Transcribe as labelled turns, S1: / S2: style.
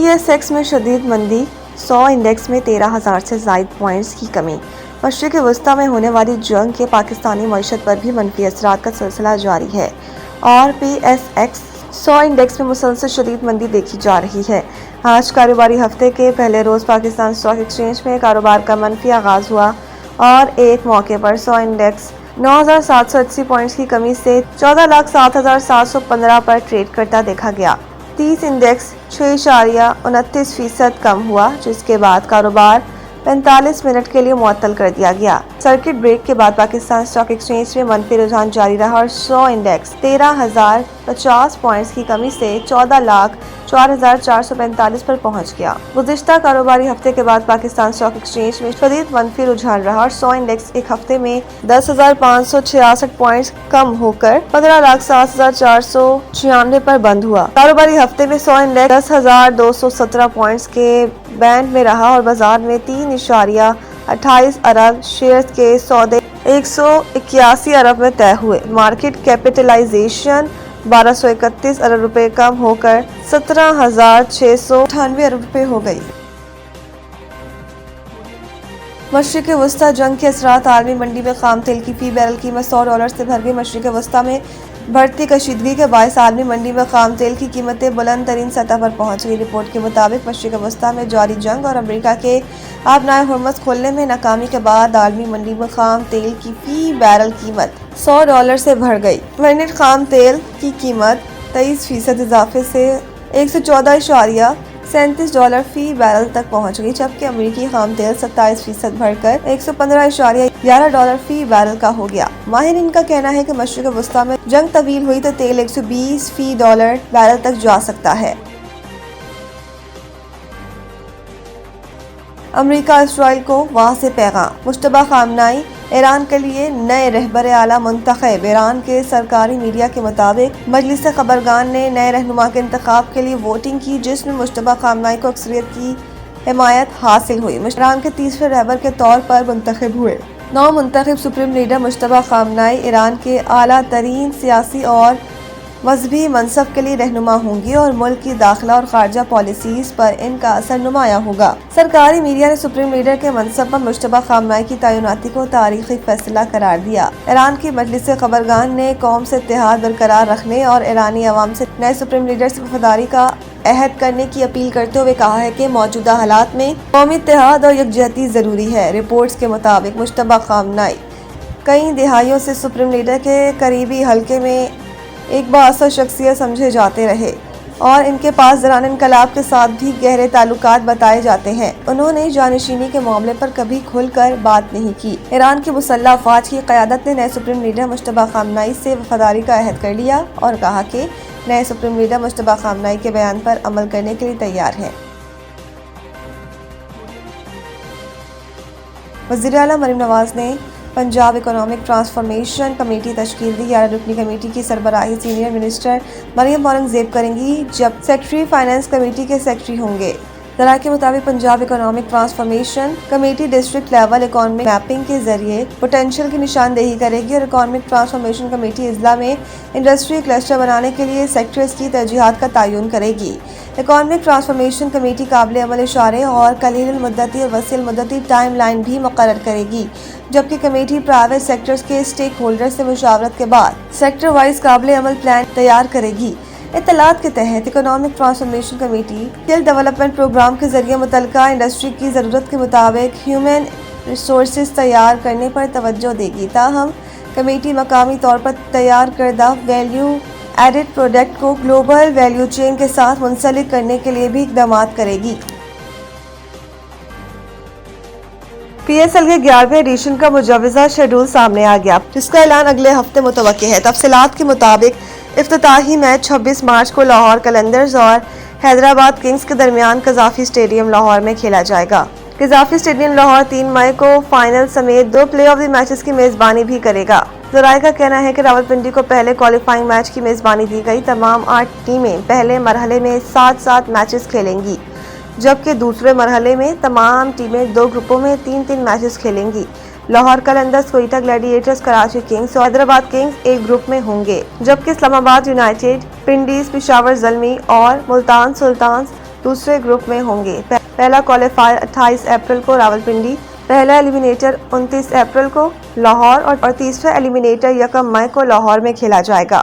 S1: TSX میں شدید مندی، 100 انڈیکس میں 13,000 سے زائد پوائنٹس کی کمی۔ مشرق وسطیٰ میں ہونے والی جنگ کے پاکستانی معیشت پر بھی منفی اثرات کا سلسلہ جاری ہے اور PSX 100 انڈیکس میں مسلسل شدید مندی دیکھی جا رہی ہے۔ آج کاروباری ہفتے کے پہلے روز پاکستان اسٹاک ایکسچینج میں کاروبار کا منفی آغاز ہوا اور ایک موقع پر 100 انڈیکس 9,780 پوائنٹس کی کمی سے 14,07,715 پر ٹریڈ کرتا دیکھا گیا۔ 30 انڈیکس 6.29% کم ہوا، جس کے بعد کاروبار 45 منٹ کے لیے معطل کر دیا گیا۔ سرکٹ بریک کے بعد پاکستان اسٹاک ایکسچینج میں منفی رجحان جاری رہا اور 100 انڈیکس 13,050 پوائنٹس کی کمی سے 14,04,445 پر پہنچ گیا۔ گزشتہ کاروباری ہفتے کے بعد پاکستان اسٹاک ایکسچینج میں شدید منفی رجحان رہا اور 100 انڈیکس ایک ہفتے میں 10,566 پوائنٹس کم ہو کر 15,07,496 پر بند ہوا۔ کاروباری ہفتے میں 100 انڈیکس 10,217 پوائنٹس کے بینڈ میں رہا اور بازار میں 3.28 ارب شیئرز کے سودے 181 ارب میں طے ہوئے۔ مارکیٹ کیپٹلائزیشن 1,231 ارب روپے کم ہو کر 17,698 ارب روپے ہو گئی۔ مشرق وسطیٰ جنگ کے اثرات، عالمی منڈی میں خام تیل کی فی بیرل قیمت $100 سے بڑھ گئی۔ مشرق وسطیٰ میں بڑھتی کشیدگی کے باعث عالمی منڈی میں خام تیل کی قیمتیں بلند ترین سطح پر پہنچ گئی۔ رپورٹ کے مطابق مشرق وسطیٰ میں جاری جنگ اور امریکہ کے آبنائے ہرمز کھولنے میں ناکامی کے بعد عالمی منڈی میں خام تیل کی فی بیرل قیمت $100 سے بڑھ گئی۔ برنٹ خام تیل کی قیمت 23% اضافے سے $114.37 فی بیرل تک پہنچ گئی، جبکہ امریکی خام تیل 27% بڑھ کر $115.11 فی بیرل کا ہو گیا۔ ماہرین کا کہنا ہے کہ مشرق وسطیٰ میں جنگ طویل ہوئی تو تیل $120 فی بیرل تک جا سکتا ہے۔ امریکہ اسرائیل کو واضح پیغام، مشتبہ خامنائی ایران کے لیے نئے رہبر اعلیٰ منتخب۔ ایران کے سرکاری میڈیا کے مطابق مجلس خبرگان نے نئے رہنما کے انتخاب کے لیے ووٹنگ کی، جس میں مشتبہ خامنائی کو اکثریت کی حمایت حاصل ہوئی۔ ایران کے تیسرے رہبر کے طور پر منتخب ہوئے۔ نو منتخب سپریم لیڈر مشتبہ خامنائی ایران کے اعلیٰ ترین سیاسی اور مذہبی منصب کے لیے رہنما ہوں گی اور ملک کی داخلہ اور خارجہ پالیسیز پر ان کا اثر نمایاں ہوگا۔ سرکاری میڈیا نے سپریم لیڈر کے منصب پر مشتبہ خامنائی کی تعیناتی کو تاریخی فیصلہ قرار دیا۔ ایران کی مجلس خبرگان نے قوم سے اتحاد برقرار رکھنے اور ایرانی عوام سے نئے سپریم لیڈر سے وفاداری کا عہد کرنے کی اپیل کرتے ہوئے کہا ہے کہ موجودہ حالات میں قومی اتحاد اور یکجہتی ضروری ہے۔ رپورٹس کے مطابق مشتبہ خامنائی کئی دہائیوں سے سپریم لیڈر کے قریبی حلقے میں ایک بااثر شخصیت سمجھے جاتے رہے اور ان کے پاس دوران انقلاب کے ساتھ بھی گہرے تعلقات بتائے جاتے ہیں۔ انہوں نے جانشینی کے معاملے پر کبھی کھل کر بات نہیں کی۔ ایران کی مسلح افواج کی قیادت نے نئے سپریم لیڈر مشتبہ خامنائی سے وفاداری کا عہد کر لیا اور کہا کہ نئے سپریم لیڈر مشتبہ خامنائی کے بیان پر عمل کرنے کے لیے تیار ہیں۔ وزیر اعلیٰ مریم نواز نے پنجاب اکنامک ٹرانسفارمیشن کمیٹی تشکیل دی۔ 11 رکنی کمیٹی کی سربراہی سینئر منسٹر مریم اورنگزیب کریں گی، جب سیکرٹری فائنانس کمیٹی کے سیکرٹری ہوں گے۔ ذرائع کے مطابق Punjab economic transformation committee district level economic mapping کے ذریعے پوٹینشیل کی نشاندہی کرے گی اور اکنامک ٹرانسفارمیشن کمیٹی اضلاع میں انڈسٹری کلسٹر بنانے کے لیے سیکٹرز کی ترجیحات کا تعین کرے گی۔ اکنامک ٹرانسفارمیشن کمیٹی قابل عمل اشارے اور قلیل المدتی اور وسیع المدتی ٹائم لائن بھی مقرر کرے گی، جبکہ کمیٹی پرائیویٹ سیکٹرز کے اسٹیک ہولڈر سے مشاورت کے بعد سیکٹر وائز قابل عمل پلان تیار کرے گی۔ اطلاعات کے تحت economic transformation committee skill development programme کے ذریعے متعلقہ انڈسٹری کی ضرورت کے مطابق ہیومن ریسورسز تیار کرنے پر توجہ دے گی، تاہم کمیٹی مقامی طور پر تیار کردہ ویلیو ایڈڈ پروڈکٹ کو گلوبل ویلیو چین کے ساتھ منسلک کرنے کے لیے بھی اقدامات کرے گی۔ PSL کے 11ویں ایڈیشن کا مجوزہ شیڈول سامنے آ گیا، جس کا اعلان اگلے ہفتے متوقع ہے۔ تفصیلات کے مطابق افتتاحی میچ 26 مارچ کو لاہور قلندرز اور حیدرآباد کنگز کے درمیان قذافی اسٹیڈیم لاہور میں کھیلا جائے گا۔ قذافی اسٹیڈیم لاہور 3 مئی کو فائنل سمیت 2 پلے آف دی میچز کی میزبانی بھی کرے گا۔ ذرائع کا کہنا ہے کہ راولپنڈی کو پہلے کوالیفائنگ میچ کی میزبانی دی گئی۔ تمام 8 ٹیمیں پہلے مرحلے میں 7 میچز کھیلیں گی، جبکہ دوسرے مرحلے میں تمام ٹیمیں 2 گروپوں میں 3 میچز کھیلیں گی۔ لاہور قلندرز، کوئٹہ گلیڈیٹرز، کراچی کنگز اور حیدرآباد کنگز ایک گروپ میں ہوں گے، جبکہ اسلام آباد یونائیٹڈ، پنڈیز، پشاور زلمی اور ملتان سلطانز دوسرے گروپ میں ہوں گے۔ پہلا کوالیفائر 28 اپریل کو راولپنڈی، پہلا ایلیمینیٹر 29 اپریل کو لاہور اور تیسرا ایلیمینیٹر 1 مئی کو لاہور میں کھیلا جائے گا۔